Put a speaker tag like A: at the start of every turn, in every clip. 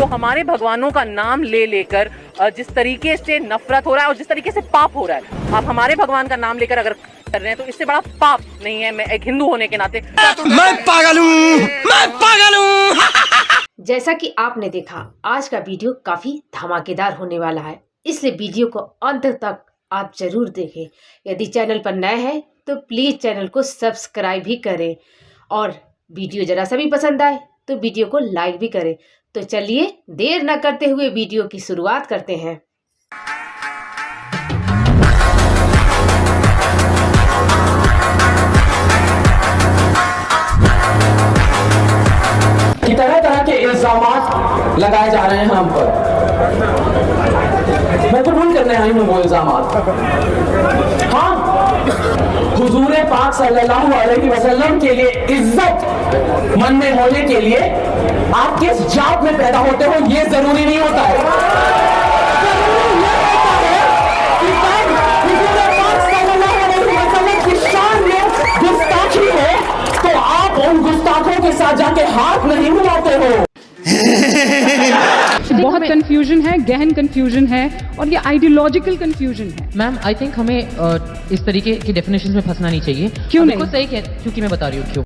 A: तो हमारे भगवानों का नाम ले लेकर जिस तरीके से नफरत हो रहा है और जिस तरीके से पाप हो रहा है, आप हमारे भगवान का नाम लेकर अगर कर रहे हैं तो इससे बड़ा पाप नहीं है। मैं एक हिंदू होने के नाते
B: मैं पागल हूँ।
C: जैसा कि आपने देखा, आज का वीडियो काफी धमाकेदार होने वाला है, इसलिए वीडियो को अंत तक आप जरूर देखें। यदि चैनल पर नए हैं तो प्लीज चैनल को सब्सक्राइब भी करें और वीडियो जरा सा भी पसंद आए तो वीडियो को लाइक भी करें। तो चलिए देर न करते हुए वीडियो की शुरुआत करते हैं।
D: कि तरह तरह के इल्जामात लगाए जा रहे हैं हम पर। मैं कबूल करने आई हूँ वो इल्जामात। हाँ, हुजूर पाक सल्लल्लाहु अलैहि वसल्लम के लिए इज्जत मन में होने के लिए आप किस जात में पैदा होते हो ये जरूरी नहीं होता है। जरूरी यह होता है कि जब हुजूर पाक सल्लल्लाहु अलैहि वसल्लम की शान में गुस्ताखी हो तो आप उन गुस्ताखों के साथ जाके हाथ नहीं मिलाते हो।
E: बहुत कंफ्यूजन है, गहन कंफ्यूजन है और ये आइडियोलॉजिकल कंफ्यूजन है।
F: मैम आई थिंक हमें इस तरीके की डेफिनेशंस में फंसना नहीं चाहिए।
E: क्यों नहीं?
F: बिल्कुल सही क्योंकि मैं बता रही हूँ क्यों।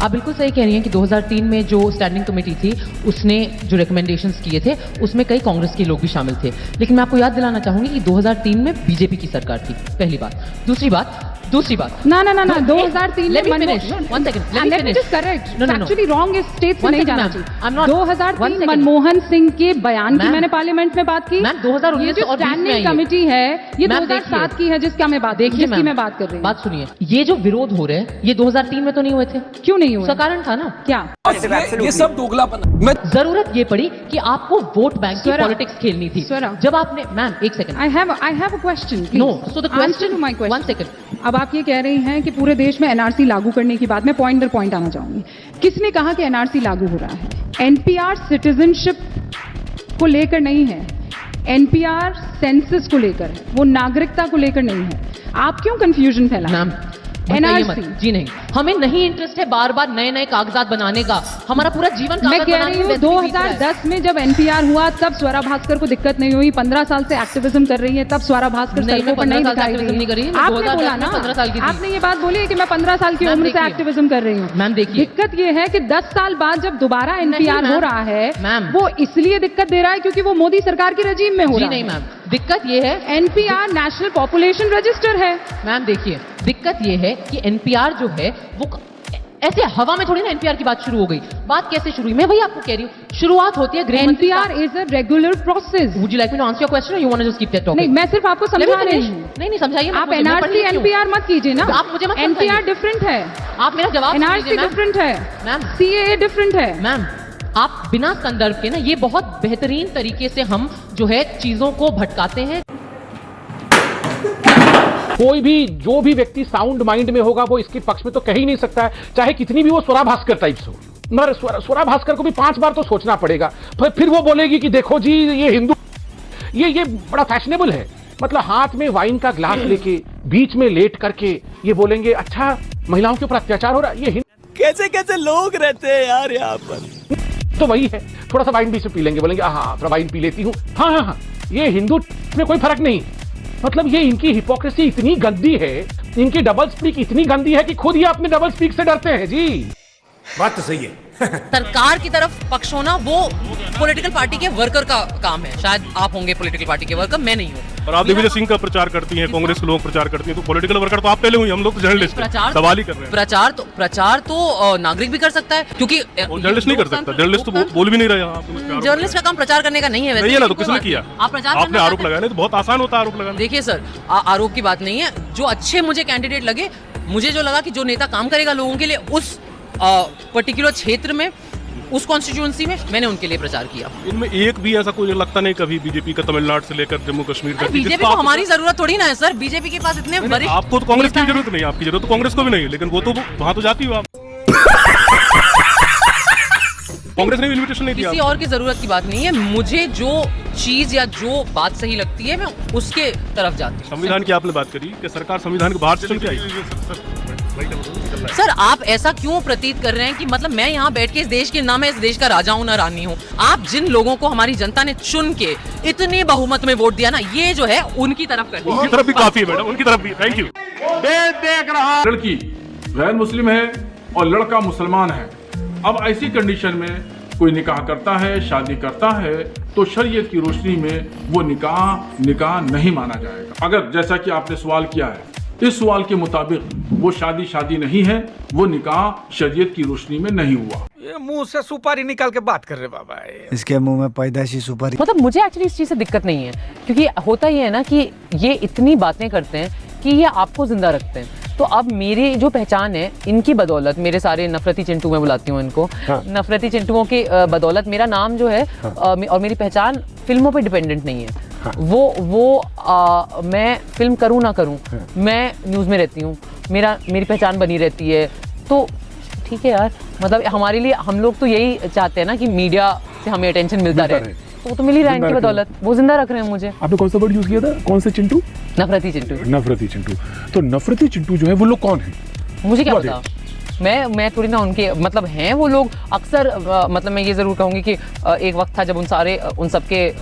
F: आप बिल्कुल सही कह रही हैं कि 2003 में जो स्टैंडिंग कमेटी थी उसने जो रिकमेंडेशंस किए थे उसमें कई कांग्रेस के लोग भी शामिल थे, लेकिन मैं आपको याद दिलाना चाहूंगी कि 2003 में बीजेपी की सरकार थी, पहली बात। दूसरी बात
E: ना 2003
F: let me finish one second let me finish
E: correct
F: no
E: actually wrong is state से
F: One
E: नहीं
F: second,
E: जाना
F: ma'am.
E: चाहिए।
F: I'm not
E: 2003 मनमोहन सिंह के बयान की
F: Ma'am.
E: मैंने पार्लियामेंट में बात की।
F: मैम 2019
E: ये जो
F: और 20 में आई
E: स्टैंडिंग
F: है।
E: कमेटी है ये
F: Ma'am,
E: 2007 की है जिसका मैं बात
F: देखिए
E: जिसकी
F: मैम,
E: मैं बात कर रही हूँ।
F: बात सुनिए, ये जो विरोध हो रहे हैं ये 2003 में तो नहीं हुए थे,
E: क्यों नहीं हुआ?
F: उसका कारण था ना
E: क्या?
B: ये सब दोगलापन। मैं
F: जरूरत ये पड़ी कि आपको वोट बैंक की
E: स्वरा,
F: पॉलिटिक्स खेलनी थी।
E: स्वरा।
F: जब आपने मैम एक second
E: I have a question.
F: No so the
E: Answer to my
F: question
E: question.
F: One second.
E: अब आप ये कह रही हैं कि पूरे देश में एनआरसी लागू करने की बात, मैं पॉइंट दर पॉइंट आना चाहूंगी। किसने कहा कि एनआरसी लागू हो रहा है? एनपीआर सिटीजनशिप को लेकर नहीं है, एनपीआर सेंसस को लेकर है, वो नागरिकता को लेकर नहीं है। आप क्यों कंफ्यूजन फैला?
F: मैम
E: एनआरसी
F: जी नहीं, हमें नहीं इंटरेस्ट है बार बार नए नए कागजात बनाने का। हमारा पूरा जीवन
E: मैं
F: कागज
E: कह
F: बनाने
E: रही हूँ
F: में व्यतीत बीत रहा है।
E: 2010 में जब एनपीआर हुआ तब स्वरा भास्कर को दिक्कत नहीं हुई। 15 साल से एक्टिविज्म कर रही है, तब स्वरा भास्कर
F: नहीं,
E: सड़कों
F: मैं
E: पर नहीं
F: 15 साल
E: दिखाई
F: activism नहीं कर रही,
E: दी।
F: मैं
E: आपने
F: 2010
E: बोला
F: में
E: ना,
F: 15 साल की थी।
E: आपने ये बात बोली है कि मैं 15 साल की
F: मैम,
E: उम्र से
F: देखिए।
E: एक्टिविज्म कर रही हूँ।
F: मैम देखिए,
E: दिक्कत ये है कि 10 साल बाद जब दोबारा एनपीआर
F: मैम।
E: हो रहा है
F: मैम।
E: वो इसलिए दिक्कत दे रहा है क्योंकि वो मोदी सरकार की रजीम में हो
F: जी
E: रहा है।
F: नहीं मैम, दिक्कत ये है
E: एनपीआर नेशनल पॉपुलेशन रजिस्टर है।
F: मैम देखिए, दिक्कत ये है कि एनपीआर जो है वो ऐसे हवा में थोड़ी ना एनपीआर की बात शुरू हो गई। बात कैसे शुरू हुई मैं वही आपको कह रही हूँ। शुरुआत होती है गृह मंत्री
E: NPR is a regular process.
F: Would you like me to answer your question or you want to just keep that topic?
E: नहीं, मैं सिर्फ आपको समझा रही हूँ।
F: नहीं समझाइए मत
E: आप
F: मुझे, मैं
E: एनआरसी
F: पढ़ी क्यों?
E: एनपीआर मत कीजिए ना।
F: आप मुझे मत
E: एनपीआर
F: समझाइए।
E: डिफरेंट है,
F: आप मेरा जवाब
E: एनआरसी डिफरेंट है,
F: मैम।
E: सीएए डिफरेंट है।
F: मैम आप बिना संदर्भ के ना ये बहुत बेहतरीन तरीके से हम जो है चीजों को भटकाते हैं।
G: कोई भी जो भी व्यक्ति साउंड माइंड में होगा वो इसके पक्ष में तो कह ही नहीं सकता है, चाहे कितनी भी वो स्वरा भास्कर टाइप्स हो। मगर स्वरा भास्कर को भी 5 बार तो सोचना पड़ेगा। फिर वो बोलेगी कि देखो जी ये हिंदू, ये बड़ा फैशनेबल है। मतलब हाथ में वाइन का ग्लास लेके बीच में लेट करके ये बोलेंगे अच्छा महिलाओं के ऊपर अत्याचार हो रहा है। ये
B: कैसे कैसे लोग रहते हैं यार यहाँ पर।
G: तो वही है, थोड़ा सा वाइन बीच में पी लेंगे, बोलेंगे हाँ थोड़ा वाइन पी लेती हूँ। हाँ, ये हिंदू में कोई फर्क नहीं। मतलब ये इनकी हिपोक्रेसी इतनी गंदी है, इनकी डबल स्पीक इतनी गंदी है कि खुद ही अपने डबल स्पीक से डरते हैं जी।
H: बात तो सही है।
A: सरकार की तरफ पक्ष होना वो पॉलिटिकल पार्टी के वर्कर का काम है। शायद आप होंगे पॉलिटिकल पार्टी के वर्कर, मैं नहीं हूँ।
H: और आप दिग्विजय सिंह का प्रचार करती हैं, कांग्रेस के लोग प्रचार करती हैं, तो पॉलिटिकल वर्कर तो आप पहले हुई, हम लोग तो जर्नलिस्ट हैं, सवाल ही कर रहे हैं।
A: प्रचार तो नागरिक भी कर सकता है, क्योंकि
H: जर्नलिस्ट नहीं कर सकता, जर्नलिस्ट तो बोल भी नहीं रहे यहाँ।
A: जर्नलिस्ट का काम प्रचार करने का नहीं है।
H: नहीं है ना, तो किसने किया?
A: आप प्रचार
H: आपने आरोप लगाया, नहीं तो बहुत आसान होता है आरोप लगाना।
A: देखिए सर, आरोप की बात नहीं है। जो अच्छे मुझे कैंडिडेट लगे, मुझे जो लगा कि जो नेता काम करेगा लोगों के लिए उस पर्टिकुलर क्षेत्र में, उस कॉन्स्टिट्यूएंसी में, मैंने उनके लिए प्रचार किया।
H: इनमें एक भी ऐसा कोई लगता नहीं कभी बीजेपी का तमिलनाडु से लेकर जम्मू कश्मीर का।
A: बीजेपी को हमारी जरूरत थोड़ी ना है सर। बीजेपी के पास इतने वरिष्ठ,
H: आपको तो कांग्रेस की जरूरत नहीं, आपकी जरूरत तो कांग्रेस को भी नहीं, लेकिन वो तो वहां तो जाती हो आप। कांग्रेस ने इन्विटेशन नहीं दिया।
A: किसी और की जरूरत की बात नहीं है। मुझे जो चीज या जो बात सही लगती है मैं उसके तरफ जाती हूँ।
H: संविधान की आपने बात करी कि सरकार संविधान के बाहर से चल के आई।
A: सर आप ऐसा क्यों प्रतीत कर रहे हैं कि मतलब मैं यहाँ बैठ के इस देश के ना मैं इस देश का राजा हूँ ना रानी हूँ। आप जिन लोगों को हमारी जनता ने चुन के इतनी बहुमत में वोट दिया ना, ये जो है उनकी तरफ कर
H: उनकी तरफ भी काफी है मैडम, उनकी तरफ भी। Thank you.
G: देख रहा लड़की गैर मुस्लिम है और लड़का मुसलमान है। अब ऐसी कंडीशन में कोई निकाह करता है, शादी करता है, तो शरीयत की रोशनी में वो निकाह नहीं माना जाएगा। अगर जैसा कि आपने सवाल किया है, इस सवाल के मुताबिक वो शादी नहीं है, वो निकाह शरीयत की रोशनी में नहीं हुआ।
B: ये मुंह से सुपारी निकाल के बात कर रहे बाबा,
I: इसके मुंह में पैदाइशी सुपारी।
F: मतलब मुझे एक्चुअली इस चीज़ से दिक्कत नहीं है, क्योंकि होता ही है ना कि ये इतनी बातें करते हैं कि ये आपको जिंदा रखते हैं। तो अब मेरी जो पहचान है इनकी बदौलत, मेरे सारे नफरती चिंटू मैं बुलाती हूँ इनको, नफरती चिंटुओं की बदौलत मेरा नाम जो है और मेरी पहचान फिल्मों पे डिपेंडेंट नहीं है। मैं फिल्म करूँ ना करूँ, मैं न्यूज़ में रहती हूँ, मेरी पहचान बनी रहती है। तो ठीक है यार, मतलब हमारे लिए हम लोग तो यही चाहते हैं ना कि मीडिया से हमें अटेंशन मिलता रहे, तो मिल ही रहा है इनकी बदौलत। वो जिंदा रख रहे हैं मुझे।
G: आपने कौन सा वर्ड यूज किया था? कौन से चिंटू?
F: नफरती चिंटू।
G: नफरती चिंटू। तो नफरती चिंटू जो है वो लोग कौन है?
F: मुझे क्या पता, मैं थोड़ी ना उनके मतलब हैं वो लोग। अक्सर मतलब मैं ये ज़रूर कहूँगी कि एक वक्त था जब उन सबके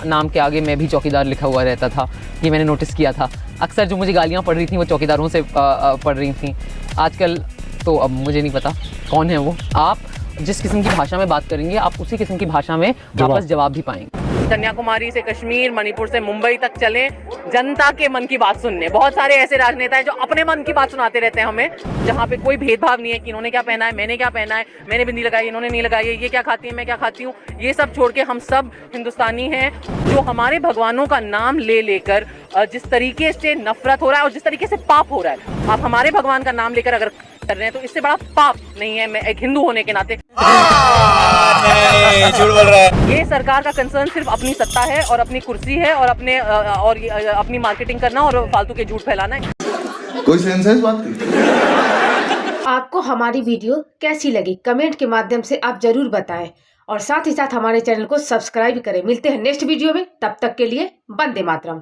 F: नाम के आगे मैं भी चौकीदार लिखा हुआ रहता था। ये मैंने नोटिस किया था। अक्सर जो मुझे गालियाँ पड़ रही थी वो चौकीदारों से पड़ रही थी। आजकल तो अब मुझे नहीं पता कौन है वो। आप जिस किस्म की भाषा में बात करेंगे, आप उसी किस्म की भाषा में वापस जवाब भी पाएंगे। कन्याकुमारी से कश्मीर, मणिपुर से मुंबई तक चले जनता के मन की बात सुनने। बहुत सारे ऐसे राजनेता हैं जो अपने मन की बात सुनाते रहते हैं हमें, जहाँ पे कोई भेदभाव नहीं है कि इन्होंने क्या पहना है, मैंने क्या पहना है, मैंने बिंदी लगाई, इन्होंने नहीं लगाई, ये क्या खाती है, मैं क्या खाती हूँ। ये सब छोड़ के हम सब हिंदुस्तानी हैं जो हमारे भगवानों का नाम ले लेकर जिस तरीके से नफरत हो रहा है और जिस तरीके से पाप हो रहा है, आप हमारे भगवान का नाम लेकर अगर कर रहे हैं तो इससे बड़ा पाप नहीं है। मैं एक हिंदू होने के नाते
B: झूठ बोल रहा है।
A: ये सरकार का कंसर्न सिर्फ अपनी सत्ता है और अपनी कुर्सी है और अपनी मार्केटिंग करना और फालतू के झूठ फैलाना है।
J: कोई सेंस है इस बात की?
C: आपको हमारी वीडियो कैसी लगी कमेंट के माध्यम से आप जरूर बताएं और साथ ही साथ हमारे चैनल को सब्सक्राइब करें। मिलते हैं नेक्स्ट वीडियो में, तब तक के लिए वंदे मातरम।